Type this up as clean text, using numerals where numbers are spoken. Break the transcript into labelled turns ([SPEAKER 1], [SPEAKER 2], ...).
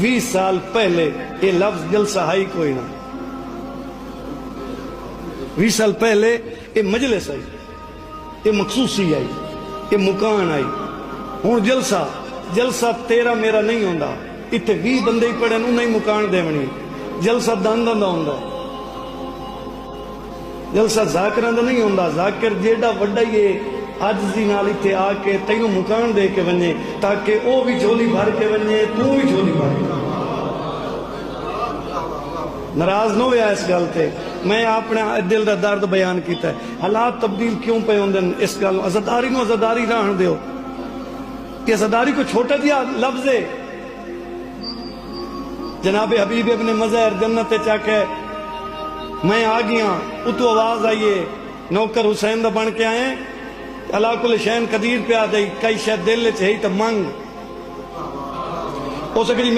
[SPEAKER 1] 20 سال پہلے یہ لفظ جلسہ ہائی کوئی نہ. 20 سال پہلے یہ مجلس آئی، یہ مخصوصی آئی، یہ مکان آئی. ہوں جلسہ تیرا میرا نہیں ہوندا. اتنے 20 بندے ہی پڑے نو نہیں مکان دیونی. جلسہ دان دا ہوندا. جلسہ ذاکران دا نہیں ہوندا. ذاکر جیڑا وڈا ہی عاجزی نال اتنے آ کے تینوں مکان دے کے ونجے تاکہ او بھی جھولی بھر کے ونجے تو بھی جھولی بھر کے. ناراض نہ ہویا اس گل تے. میں اپنے دل دا درد بیان کیتا ہے. حالات تبدیل کیوں پے ہوندے اس گل عزاداری نو عزاداری رہن دیو. کہ عزاداری کو چھوٹا دیا لفظ ہے. جناب حبیب ابن مظہر جنت چا کے میں آ گیا اتو آواز آئیے نوکر حسین دا بن کے آئے اللہ کل شین قدیر پہ آ جائی کئی شاید دل چاہی تو منگ ہو سکتی